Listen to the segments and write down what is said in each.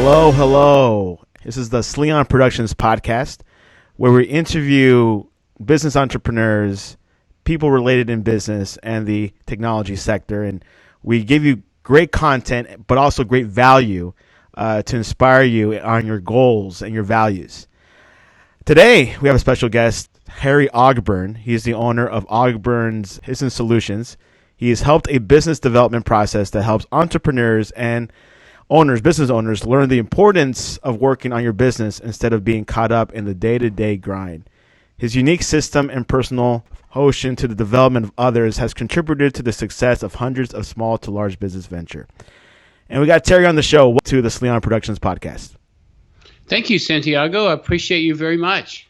Hello, hello. This is the Sleon Productions podcast, where we interview business entrepreneurs, people related in business and the technology sector, and we give you great content, but also great value to inspire you on your goals and your values. Today, we have a special guest, Harry Ogburn. He is the owner of Ogburn's Business Solutions. He has helped a business development process that helps entrepreneurs and business owners, learn the importance of working on your business instead of being caught up in the day-to-day grind. His unique system and personal devotion to the development of others has contributed to the success of hundreds of small to large business venture. And we got Terry on the show. Welcome to the Sleon Productions podcast. Thank you, Santiago. I appreciate you very much.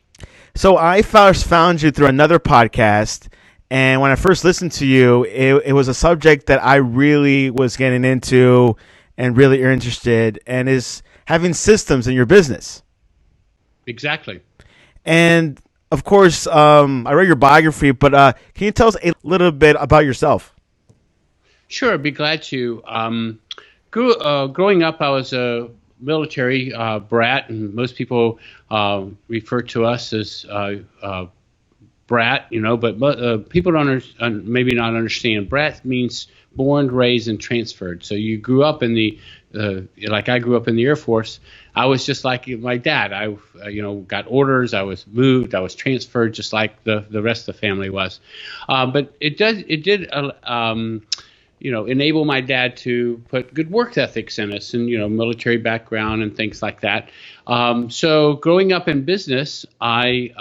So I first found you through another podcast, and when I first listened to you, it was a subject that I really was getting into and really are interested, and is having systems in your business. Exactly. And of course, I read your biography, but can you tell us a little bit about yourself? Sure, I'd be glad to. Growing up, I was a military brat, and most people refer to us as brat, but people don't maybe not understand. Brat means born, raised, and transferred. So you grew up in the like I grew up in the Air Force. I was just like my dad. I got orders. I was moved. I was transferred, just like the rest of the family was. But it did enable my dad to put good work ethics in us, and military background and things like that. So growing up in business, I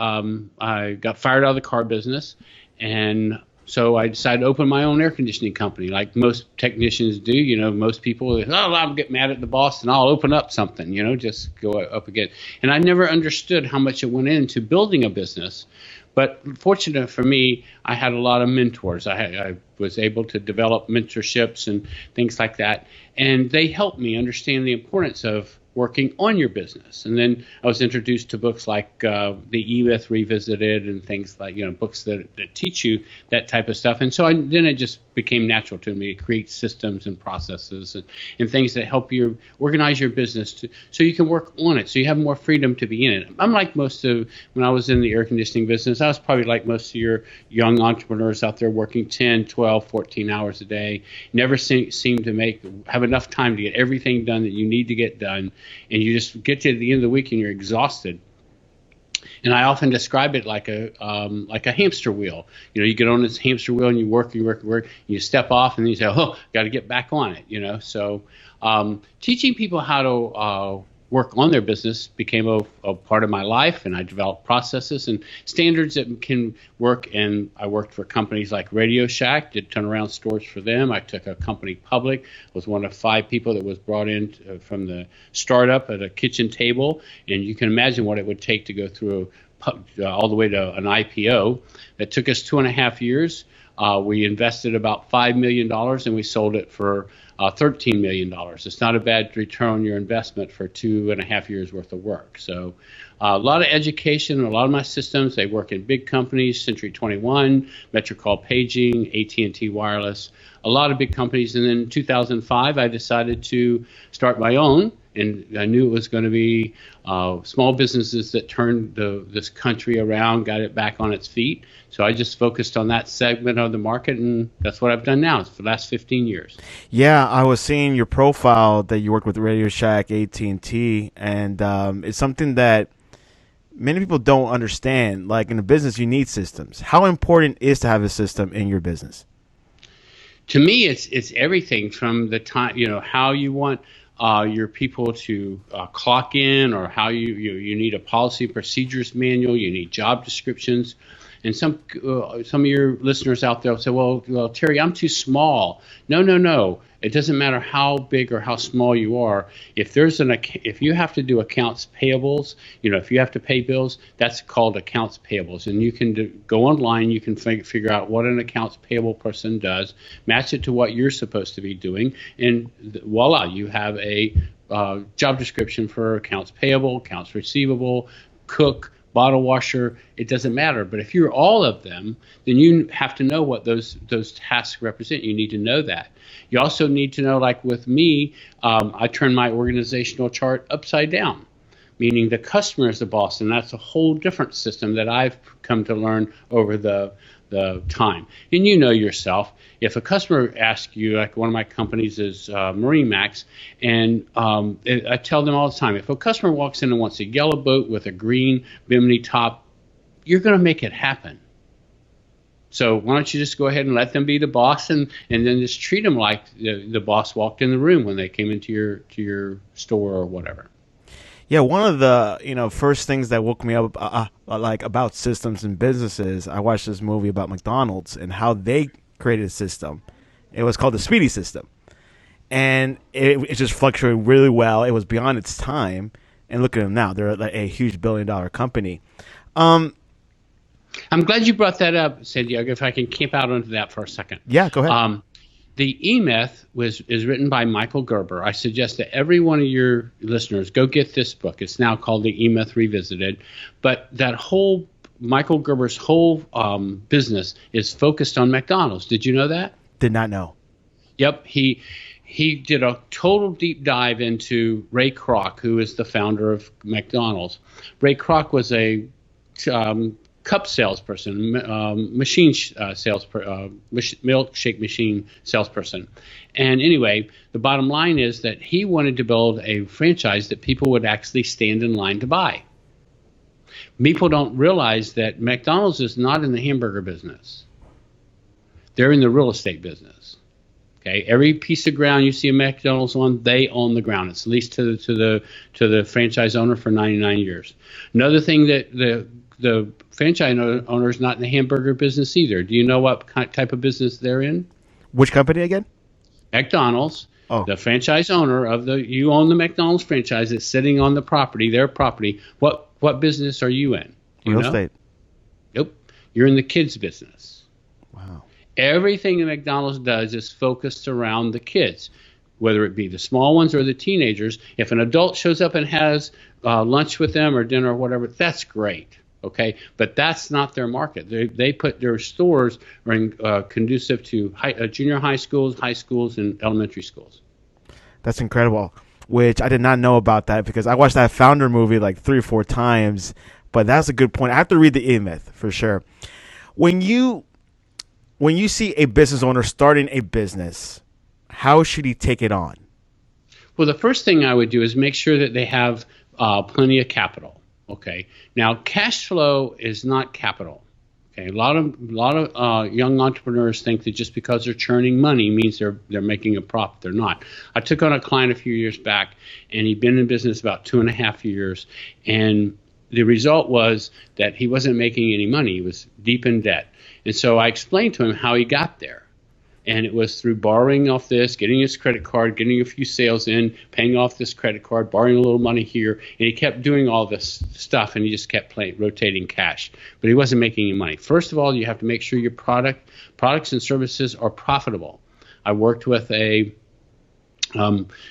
got fired out of the car business, and so I decided to open my own air conditioning company, like most technicians do. Most people, I'll get mad at the boss and I'll open up something, just go up again. And I never understood how much it went into building a business. But fortunate for me, I had a lot of mentors. I was able to develop mentorships and things like that. And they helped me understand the importance of working on your business. And then I was introduced to books like The E-Myth Revisited and things like, books that teach you that type of stuff. And so then it just became natural to me to create systems and processes and things that help you organize your business so you can work on it, so you have more freedom to be in it. Unlike most of, when I was in the air conditioning business, I was probably like most of your young entrepreneurs out there working 10, 12, 14 hours a day, never seem to have enough time to get everything done that you need to get done. And you just get to the end of the week and you're exhausted. And I often describe it like a hamster wheel. You get on this hamster wheel and you work, and you step off and then you say, got to get back on it. So teaching people how to work on their business became a part of my life, and I developed processes and standards that can work. And I worked for companies like Radio Shack, did turnaround stores for them. I took a company public, was one of 5 people that was brought in from the startup at a kitchen table. And you can imagine what it would take to go through all the way to an IPO. That took us 2.5 years. We invested about $5 million and we sold it for $13 million. It's not a bad return on your investment for 2.5 years worth of work. So a lot of education, a lot of my systems, they work in big companies, Century 21, Metrocall Paging, AT&T Wireless, a lot of big companies. And then in 2005, I decided to start my own. And I knew it was going to be small businesses that turned this country around, got it back on its feet. So I just focused on that segment of the market, and that's what I've done now for the last 15 years. Yeah, I was seeing your profile that you work with Radio Shack, AT&T, and it's something that many people don't understand. Like in a business, you need systems. How important is to have a system in your business? To me, it's everything from the time, how you want your people to clock in, or how you need a policy procedures manual, you need job descriptions. And some of your listeners out there will say, well, Terry, I'm too small. No. It doesn't matter how big or how small you are. If you have to do accounts payables, if you have to pay bills, that's called accounts payables. And you can go online, you can figure out what an accounts payable person does, match it to what you're supposed to be doing, and voila, you have a job description for accounts payable, accounts receivable, cook, bottle washer, it doesn't matter. But if you're all of them, then you have to know what those tasks represent. You need to know that. You also need to know, like with me, I turn my organizational chart upside down, meaning the customer is the boss, and that's a whole different system that I've come to learn over the time. And you know yourself, if a customer asks you, like one of my companies is Marine Max, and I tell them all the time, if a customer walks in and wants a yellow boat with a green bimini top, you're going to make it happen. So why don't you just go ahead and let them be the boss, and then just treat them like the boss walked in the room when they came into your store or whatever. Yeah, one of the first things that woke me up like about systems and businesses, I watched this movie about McDonald's and how they created a system. It was called the Speedy system, and it just fluctuated really well. It was beyond its time, and look at them now; they're like a huge $billion company. I'm glad you brought that up, Santiago. If I can camp out onto that for a second. Yeah, go ahead. The E-Myth is written by Michael Gerber. I suggest that every one of your listeners go get this book. It's now called The E-Myth Revisited. But that whole Michael Gerber's whole business is focused on McDonald's. Did you know that? Did not know. Yep. He did a total deep dive into Ray Kroc, who is the founder of McDonald's. Ray Kroc was a cup salesperson, milkshake machine salesperson. And anyway, the bottom line is that he wanted to build a franchise that people would actually stand in line to buy. People don't realize that McDonald's is not in the hamburger business. They're in the real estate business. Okay, every piece of ground you see a McDonald's on, they own the ground. It's leased to the franchise owner for 99 years. Another thing that the franchise owner is not in the hamburger business either. Do you know what type of business they're in? Which company again? McDonald's. Oh. The franchise owner you own the McDonald's franchise. It's sitting on the property, their property. What business are you in? Real estate. Nope. You're in the kids business. Wow. Everything that McDonald's does is focused around the kids, whether it be the small ones or the teenagers. If an adult shows up and has lunch with them or dinner or whatever, that's great. Okay, but that's not their market. They put their stores are in, conducive to junior high schools, and elementary schools. That's incredible. Which I did not know about that because I watched that Founder movie like 3 or 4 times. But that's a good point. I have to read the E-Myth for sure. When you see a business owner starting a business, how should he take it on? Well, the first thing I would do is make sure that they have plenty of capital. Okay. Now, cash flow is not capital. Okay. A lot of young entrepreneurs think that just because they're churning money means they're making a profit. They're not. I took on a client a few years back, and he'd been in business about 2.5 years, and the result was that he wasn't making any money. He was deep in debt, and so I explained to him how he got there. And it was through borrowing off this, getting his credit card, getting a few sales in, paying off this credit card, borrowing a little money here. And he kept doing all this stuff, and he just kept rotating cash. But he wasn't making any money. First of all, you have to make sure your products and services are profitable. I worked with a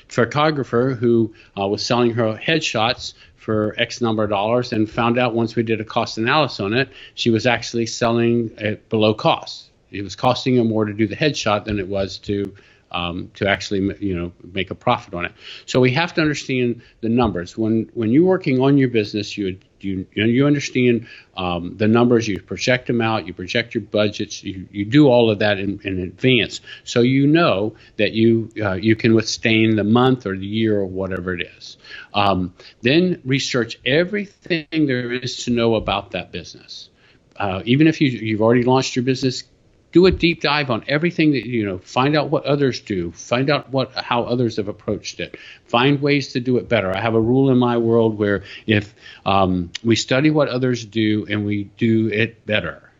photographer who was selling her headshots for X number of dollars, and found out once we did a cost analysis on it, she was actually selling it below cost. It was costing her more to do the headshot than it was to actually make a profit on it. So we have to understand the numbers. When you're working on your business, you understand the numbers. You project them out. You project your budgets. You do all of that in advance, so you know that you can withstand the month or the year or whatever it is. Then research everything there is to know about that business. Even if you've already launched your business, do a deep dive on everything that find out what others do, find out how others have approached it, find ways to do it better. I have a rule in my world where if we study what others do and we do it better,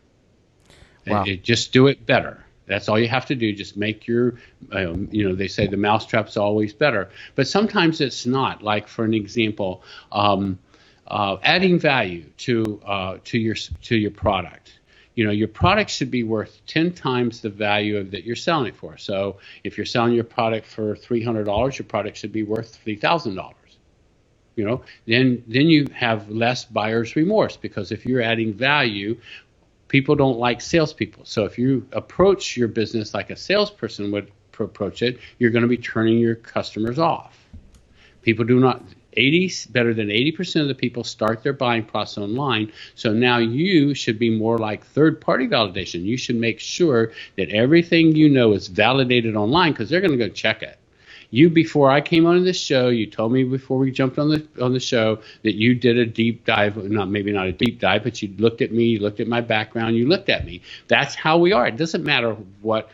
wow. Just do it better. That's all you have to do. Just make your, they say the mousetrap's always better, but sometimes it's not. Like for an example, adding value to your product. Your product should be worth 10 times the value that you're selling it for. So if you're selling your product for $300, your product should be worth $3,000. then you have less buyer's remorse, because if you're adding value, people don't like salespeople. So if you approach your business like a salesperson would approach it, you're going to be turning your customers off. People do not. Better than 80% of the people start their buying process online. So now you should be more like third-party validation. You should make sure that everything you know is validated online, because they're going to go check it. Before I came on this show, you told me before we jumped on the show that you did a deep dive, maybe not a deep dive, but you looked at me, you looked at my background, you looked at me. That's how we are. It doesn't matter what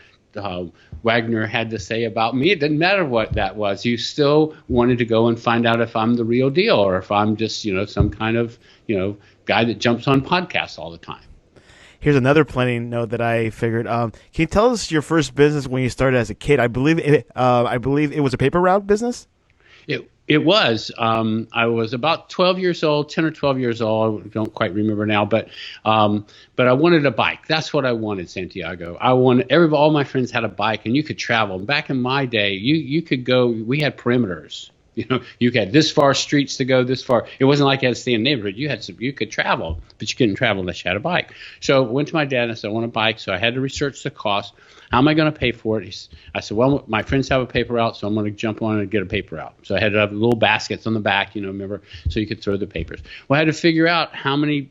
Wagner had to say about me. It didn't matter what that was. You still wanted to go and find out if I'm the real deal, or if I'm just, some kind of, guy that jumps on podcasts all the time. Here's another planning note that I figured. Can you tell us your first business when you started as a kid? I believe it was a paper route business. It was. I was about 12 years old, 10 or 12 years old. I don't quite remember now, but I wanted a bike. That's what I wanted, Santiago. All my friends had a bike, and you could travel. Back in my day, you could go. We had perimeters. You had this far streets to go, this far. It wasn't like you had to stay in the neighborhood. You could travel, but you couldn't travel unless you had a bike. So I went to my dad and I said, I want a bike. So I had to research the cost. How am I going to pay for it? I said, well, my friends have a paper route, so I'm going to jump on and get a paper route. So I had to have little baskets on the back, remember, so you could throw the papers. Well, I had to figure out how many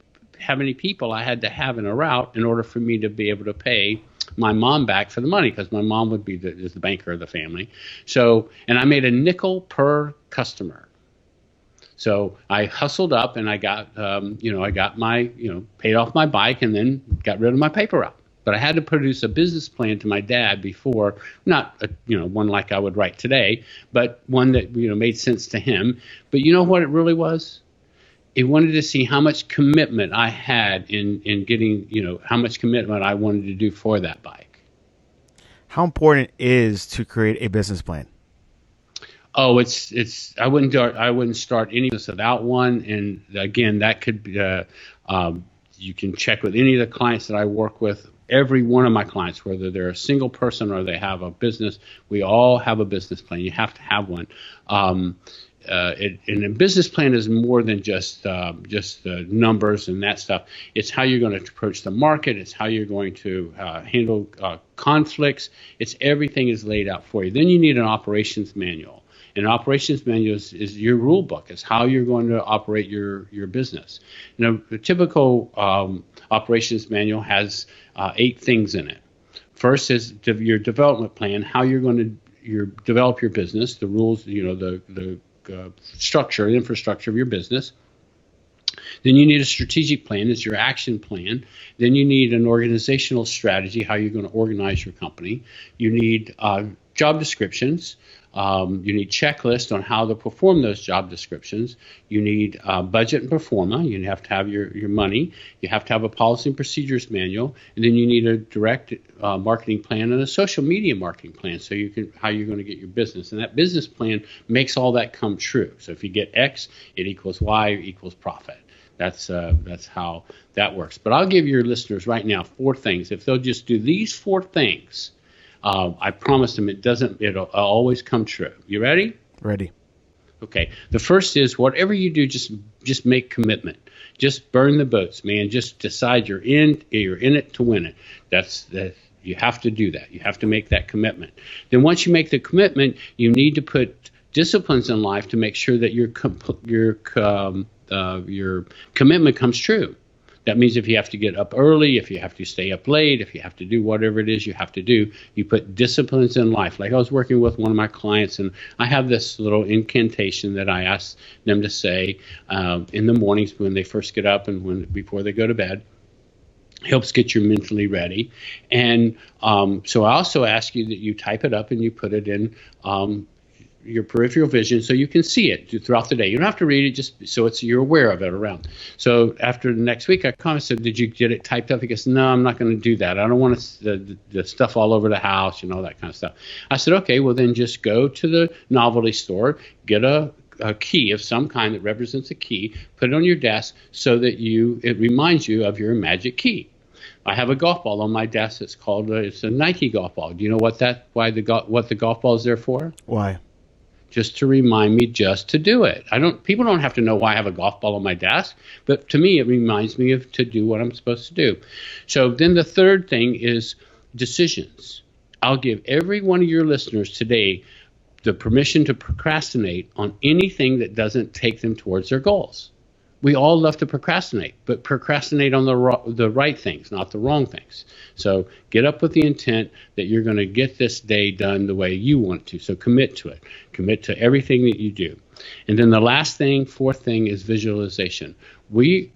people I had to have in a route in order for me to be able to pay my mom back for the money, because my mom would be the banker of the family. So, and I made a nickel per customer. So I hustled up and I got, I got my, paid off my bike and then got rid of my paper route. But I had to produce a business plan to my dad before, not one like I would write today, but one that made sense to him. But you know what it really was? He wanted to see how much commitment I had in getting, how much commitment I wanted to do for that bike. How important is to create a business plan? Oh, I wouldn't start any business without one. And again, that could be, you can check with any of the clients that I work with. Every one of my clients, whether they're a single person or they have a business, we all have a business plan. You have to have one. And a business plan is more than just the numbers and that stuff. It's how you're going to approach the market. It's how you're going to handle conflicts. It's everything is laid out for you. Then you need an operations manual. An operations manual is your rule book. It's how you're going to operate your business. The typical operations manual has 8 things in it. First is your development plan, how you're going to develop your business, the rules, the structure, the infrastructure of your business. Then you need a strategic plan, it's your action plan. Then you need an organizational strategy, how you're going to organize your company. You need job descriptions. You need checklists on how to perform those job descriptions. You need budget and pro forma. You have to have your money. You have to have a policy and procedures manual, and then you need a direct marketing plan and a social media marketing plan. So how you're going to get your business, and that business plan makes all that come true. So if you get X, it equals Y equals profit. That's how that works. But I'll give your listeners right now 4 things. If they'll just do these 4 things. I promised them it'll always come true. You ready? Ready. Okay. The first is whatever you do, just make commitment. Just burn the boats, man. Just decide you're in it to win it. That's you have to do that. You have to make that commitment. Then once you make the commitment, you need to put disciplines in life to make sure that your commitment comes true. That means if you have to get up early, if you have to stay up late, if you have to do whatever it is you have to do, you put disciplines in life. Like I was working with one of my clients, and I have this little incantation that I ask them to say in the mornings when they first get up and before they go to bed. Helps get you mentally ready. And so I also ask you that you type it up and you put it in your peripheral vision so you can see it throughout the day. You don't have to read it, just so you're aware of it around. So after the next week, I said, did you get it typed up? He goes, no, I'm not going to do that. I don't want the stuff all over the house, that kind of stuff. I said, okay, well then just go to the novelty store, get a key of some kind that represents a key, put it on your desk so that it reminds you of your magic key. I have a golf ball on my desk that's called it's a Nike golf ball. Do you know what the golf ball is there for? Why? just to remind me just to do it. People don't have to know why I have a golf ball on my desk, but to me, it reminds me to do what I'm supposed to do. So then the third thing is decisions. I'll give every one of your listeners today the permission to procrastinate on anything that doesn't take them towards their goals. We all love to procrastinate, but procrastinate on the right things, not the wrong things. So get up with the intent that you're going to get this day done the way you want to. So commit to it. Commit to everything that you do. And then the last thing, fourth thing, is visualization. We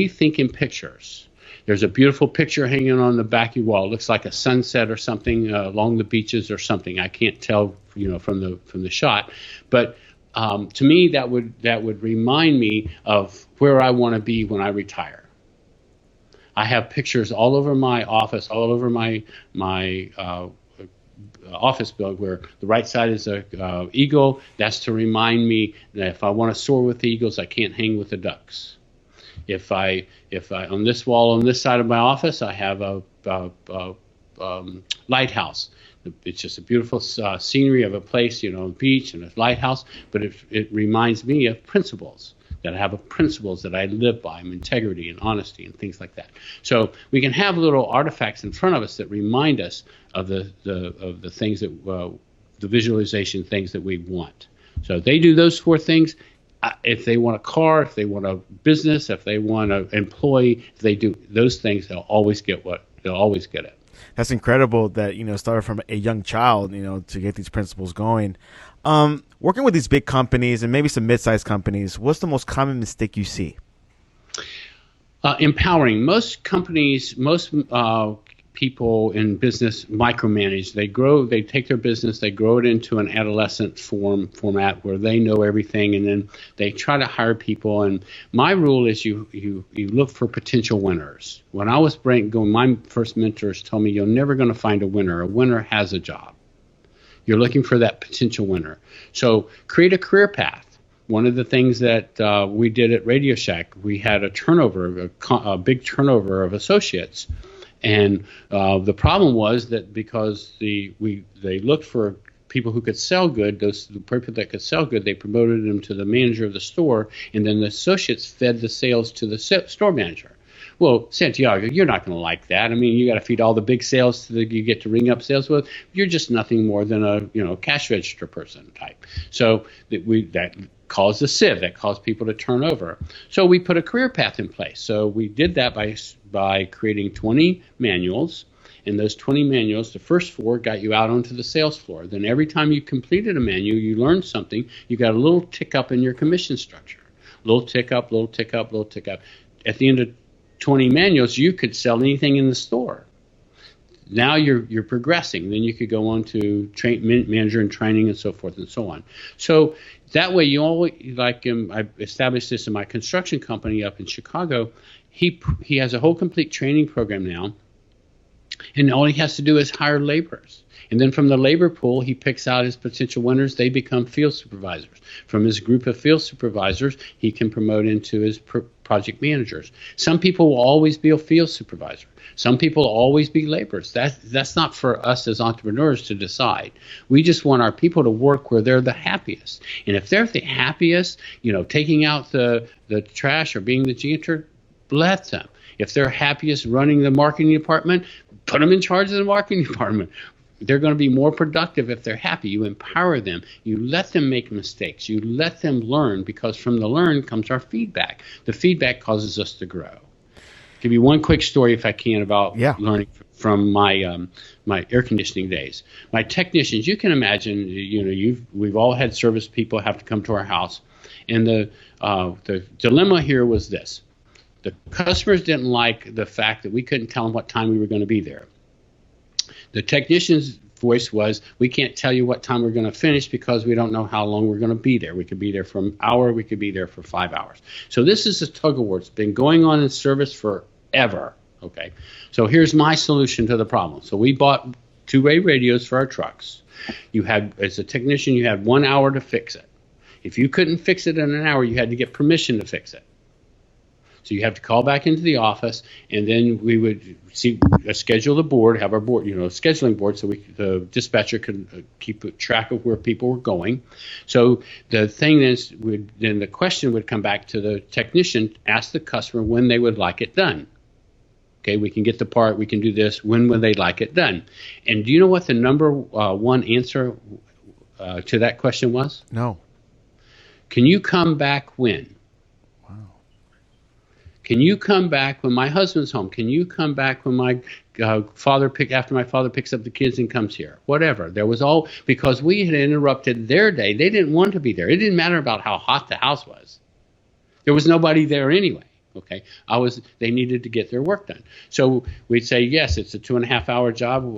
think in pictures. There's a beautiful picture hanging on the back of your wall. It looks like a sunset or something along the beaches or something. I can't tell, from the shot, but to me that would remind me of where I want to be when I retire. I have pictures all over my office, all over my office building, where the right side is a eagle. That's to remind me that if I want to soar with the eagles, I can't hang with the ducks. If I on this wall on this side of my office, I have a lighthouse. It's just a beautiful scenery of a place, a beach and a lighthouse. But it reminds me of principles, that I have principles that I live by, integrity and honesty and things like that. So we can have little artifacts in front of us that remind us of the things that the visualization things that we want. So they do those four things. If they want a car, if they want a business, if they want an employee, if they do those things, they'll always get it. That's incredible that, started from a young child, to get these principles going. Working with these big companies and maybe some mid-sized companies, what's the most common mistake you see? Empowering. Most companies, people in business micromanage. They take their business, they grow it into an adolescent format where they know everything, and then they try to hire people. And my rule is you look for potential winners. When I was going, my first mentors told me, you're never going to find a winner. A winner has a job. You're looking for that potential winner. So create a career path. One of the things that we did at Radio Shack, we had a big turnover of associates. And the problem was that because they looked for people who could sell good, the people that could sell good, they promoted them to the manager of the store, and then the associates fed the sales to the store manager. Well, Santiago, you're not going to like that. I mean, you got to feed all the big sales you get to ring up sales with. You're just nothing more than a cash register person type. So that caused a sieve, that caused people to turn over. So we put a career path in place. So we did that by creating 20 manuals. And those 20 manuals, the first 4 got you out onto the sales floor. Then every time you completed a manual, you learned something. You got a little tick up in your commission structure. Little tick up, little tick up, little tick up. At the end of 20 manuals, you could sell anything in the store. Now you're progressing. Then you could go on to manager and training and so forth and so on. So that way, you always I established this in my construction company up in Chicago. He has a whole complete training program now, and all he has to do is hire laborers. And then from the labor pool, he picks out his potential winners. They become field supervisors. From his group of field supervisors, he can promote into his project managers. Some people will always be a field supervisor. Some people will always be laborers. That's not for us as entrepreneurs to decide. We just want our people to work where they're the happiest. And if they're the happiest, taking out the trash or being the janitor, let them. If they're happiest running the marketing department, put them in charge of the marketing department. They're going to be more productive if they're happy. You empower them. You let them make mistakes. You let them learn, because from the learn comes our feedback. The feedback causes us to grow. Give you one quick story, if I can, about learning from my air conditioning days. My technicians, you can imagine, we've all had service people have to come to our house, and the dilemma here was this: the customers didn't like the fact that we couldn't tell them what time we were going to be there. The technician's voice was, we can't tell you what time we're going to finish because we don't know how long we're going to be there. We could be there for an hour. We could be there for 5 hours. So this is a tug of war. It's been going on in service forever. Okay. So here's my solution to the problem. So we bought 2-way radios for our trucks. As a technician, you had 1 hour to fix it. If you couldn't fix it in an hour, you had to get permission to fix it. So you have to call back into the office, and then we would schedule the board, have our board, scheduling board, so the dispatcher could keep track of where people were going. So the thing is, then the question would come back to the technician, ask the customer when they would like it done. Okay, we can get the part, we can do this. When would they like it done? And do you know what the number one answer to that question was? No. Can you come back when? Can you come back when my husband's home? Can you come back when my after my father picks up the kids and comes here? Whatever. There was all, because we had interrupted their day. They didn't want to be there. It didn't matter about how hot the house was. There was nobody there anyway. Okay, they needed to get their work done. So we'd say, yes, it's a 2.5-hour job.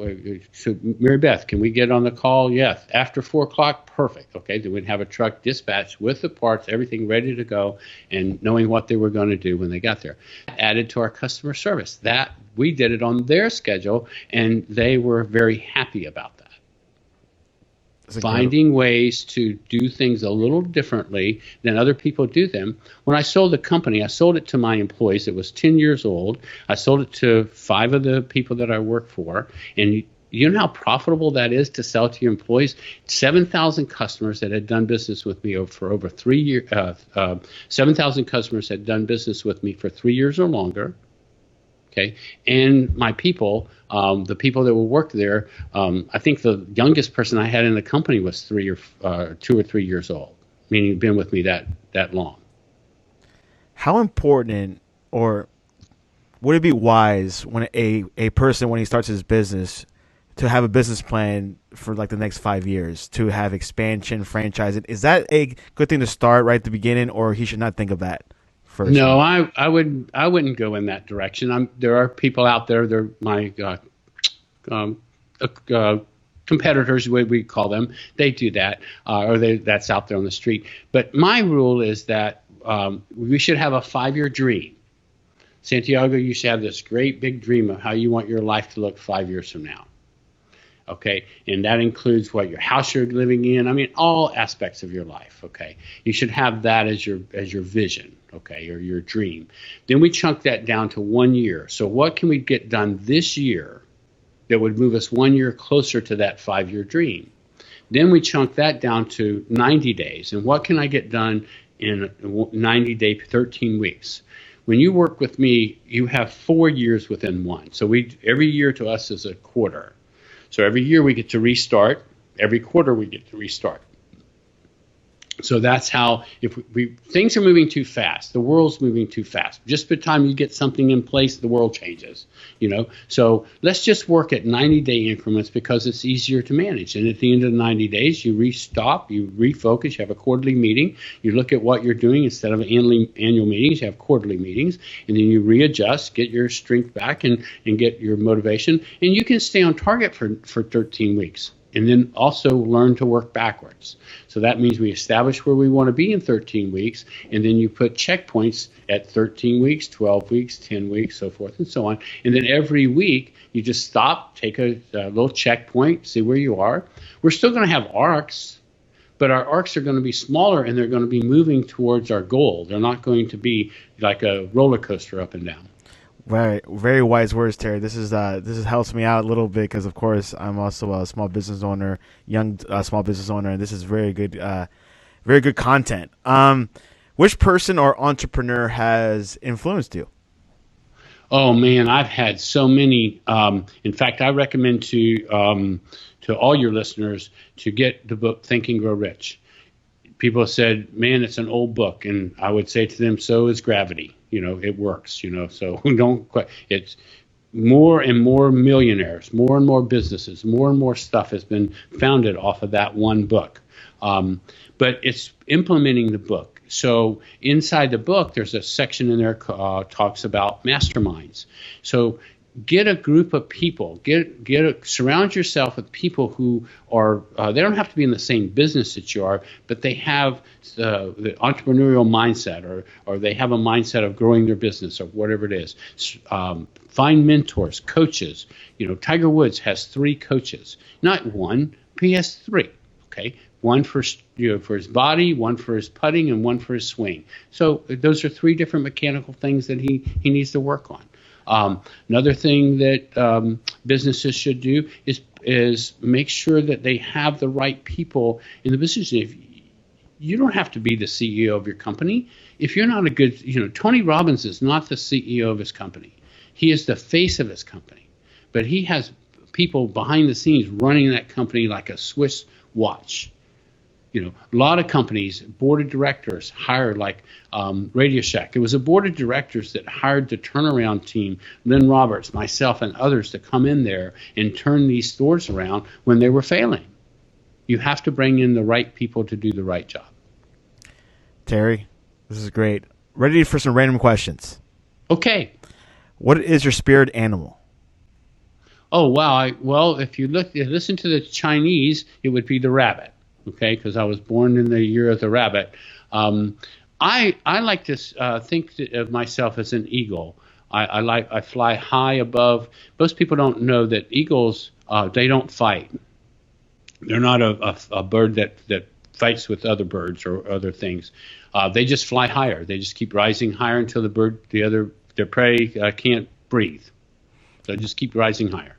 So Mary Beth, can we get on the call? Yes. After 4 o'clock, perfect. Okay, then we'd have a truck dispatched with the parts, everything ready to go, and knowing what they were going to do when they got there. Added to our customer service. That we did it on their schedule, and they were very happy about that. Finding ways to do things a little differently than other people do them. When I sold the company, I sold it to my employees. It was 10 years old. I sold it to 5 of the people that I work for. And you know how profitable that is to sell to your employees? 7,000 customers that had done business with me for over 3 years. 7,000 customers had done business with me for 3 years or longer. Okay, and my people, the people that will work there, I think the youngest person I had in the company was 2 or 3 years old, meaning been with me that long. How important, or would it be wise when a person, when he starts his business, to have a business plan for like the next 5 years, to have expansion, franchising? Is that a good thing to start right at the beginning, or he should not think of that? No, I wouldn't go in that direction. There are people out there. They're my competitors, we call them. They do that, that's out there on the street. But my rule is that we should have a 5-year dream. Santiago, you should have this great big dream of how you want your life to look 5 years from now. Okay, and that includes what your house you're living in. I mean, all aspects of your life. Okay, you should have that as your vision. Okay, or your dream. Then we chunk that down to 1 year. So what can we get done this year that would move us 1 year closer to that 5-year dream? Then we chunk that down to 90 days. And what can I get done in 90 days, 13 weeks? When you work with me, you have 4 years within one. So every year to us is a quarter. So every year we get to restart. Every quarter we get to restart. So that's how, things are moving too fast. The world's moving too fast. Just by the time you get something in place, the world changes, So let's just work at 90-day increments because it's easier to manage. And at the end of the 90 days, you restop, you refocus, you have a quarterly meeting. You look at what you're doing instead of annual meetings, you have quarterly meetings. And then you readjust, get your strength back and get your motivation. And you can stay on target for 13 weeks. And then also learn to work backwards. So that means we establish where we want to be in 13 weeks, and then you put checkpoints at 13 weeks, 12 weeks, 10 weeks, so forth and so on. And then every week, you just stop, take a little checkpoint, see where you are. We're still going to have arcs, but our arcs are going to be smaller, and they're going to be moving towards our goal. They're not going to be like a roller coaster up and down. Very, very wise words, Terry. This helps me out a little bit because, of course, I'm also a small business owner, young small business owner, and this is very good content. Which person or entrepreneur has influenced you? Oh man, I've had so many. In fact, I recommend to all your listeners to get the book Think and Grow Rich. People said, "Man, it's an old book," and I would say to them, "So is gravity." It works, so don't quite. It's more and more millionaires, more and more businesses, more and more stuff has been founded off of that one book. But it's implementing the book. So inside the book, there's a section in there talks about masterminds. So get a group of people, surround yourself with people who are, they don't have to be in the same business that you are, but they have the entrepreneurial mindset or they have a mindset of growing their business or whatever it is. Find mentors, coaches. Tiger Woods has 3 coaches, not one, he has 3. Okay, one for for his body, one for his putting, and one for his swing. So those are three different mechanical things that he needs to work on. Another thing that businesses should do is make sure that they have the right people in the business. If you don't have to be the CEO of your company. If you're not a good, Tony Robbins is not the CEO of his company. He is the face of his company, but he has people behind the scenes running that company like a Swiss watch. A lot of companies, board of directors hire, like Radio Shack. It was a board of directors that hired the turnaround team, Lynn Roberts, myself, and others to come in there and turn these stores around when they were failing. You have to bring in the right people to do the right job. Terry, this is great. Ready for some random questions? Okay. What is your spirit animal? Oh, wow. Well, if you listen to the Chinese, it would be the rabbit. Okay, because I was born in the year of the rabbit. I like to think of myself as an eagle. I fly high above. Most people don't know that eagles they don't fight. They're not a bird that fights with other birds or other things. They just fly higher. They just keep rising higher until their prey can't breathe. So just keep rising higher.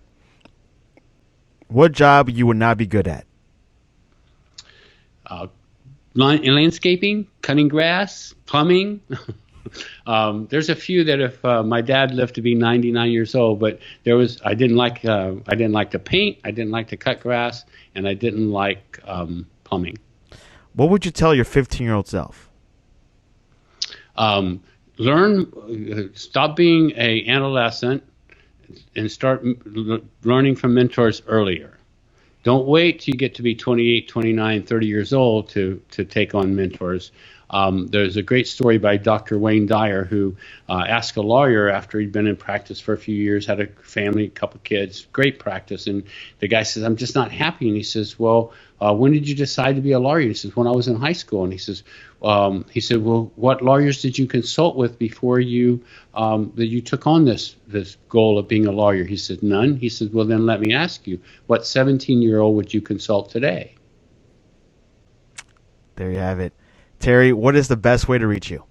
What job you would not be good at? Landscaping, cutting grass, plumbing. There's a few that if my dad lived to be 99 years old, but I didn't like to paint, I didn't like to cut grass, and I didn't like plumbing. What would you tell your 15-year-old self? Stop being an adolescent and start learning from mentors earlier. Don't wait till you get to be 28, 29, 30 years old to take on mentors. There's a great story by Dr. Wayne Dyer, who asked a lawyer after he'd been in practice for a few years, had a family, a couple kids, great practice. And the guy says, I'm just not happy. And he says, well, when did you decide to be a lawyer? He says, when I was in high school. And he said, well, what lawyers did you consult with before you took on this goal of being a lawyer? He said, none. He said, well, then let me ask you, what 17-year-old would you consult today? There you have it. Terry, what is the best way to reach you?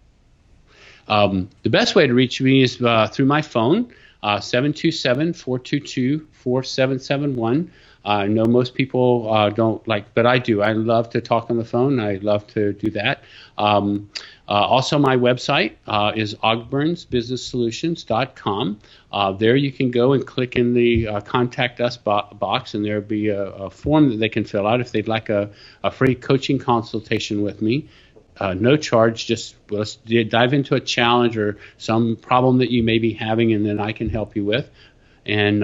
The best way to reach me is through my phone, 727-422-4771. I know most people don't like, but I do. I love to talk on the phone. I love to do that. Also, my website is ogburnsbusinesssolutions.com. There you can go and click in the Contact Us box, and there'll be a form that they can fill out if they'd like a free coaching consultation with me. No charge, just let's dive into a challenge or some problem that you may be having, and then I can help you with. And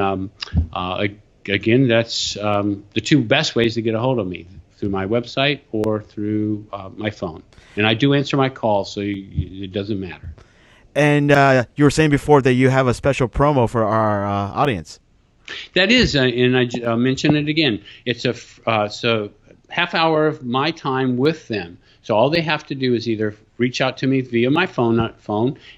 again, that's the two best ways to get a hold of me, through my website or through my phone. And I do answer my calls, so it doesn't matter. And you were saying before that you have a special promo for our audience. That is, and I mention it again. It's a half hour of my time with them. So all they have to do is either reach out to me via my phone,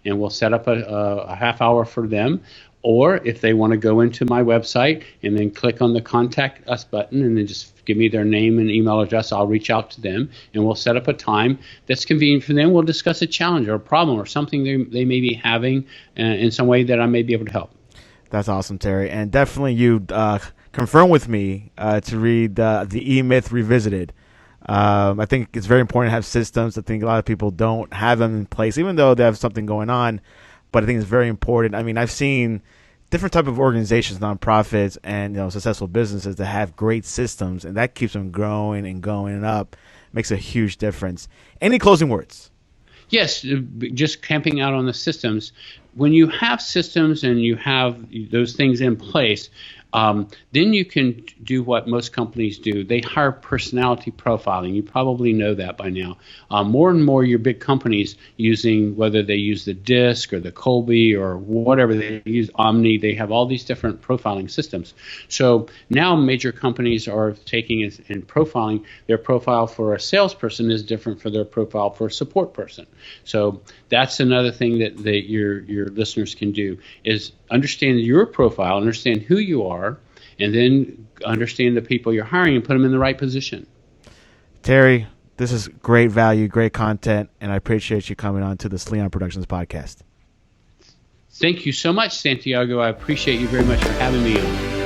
and we'll set up a half hour for them. Or if they want to go into my website and then click on the Contact Us button and then just give me their name and email address, I'll reach out to them and we'll set up a time that's convenient for them. We'll discuss a challenge or a problem or something they may be having in some way that I may be able to help. That's awesome, Terry. And definitely you confirm with me to read the E-Myth Revisited. I think it's very important to have systems. I think a lot of people don't have them in place, even though they have something going on. But I think it's very important. I mean, I've seen different type of organizations, nonprofits, and successful businesses that have great systems, and that keeps them growing and going and up. Makes a huge difference. Any closing words? Yes, just camping out on the systems. When you have systems and you have those things in place, then you can do what most companies do. They hire personality profiling. You probably know that by now. More and more your big companies whether they use the DISC or the Colby or whatever they use, Omni, they have all these different profiling systems. So now major companies are taking and profiling. Their profile for a salesperson is different from their profile for a support person. So that's another thing that your listeners can do is understand your profile, understand who you are, and then understand the people you're hiring and put them in the right position. Terry, this is great value, great content, and I appreciate you coming on to the Sleon Productions podcast. Thank you so much, Santiago. I appreciate you very much for having me on.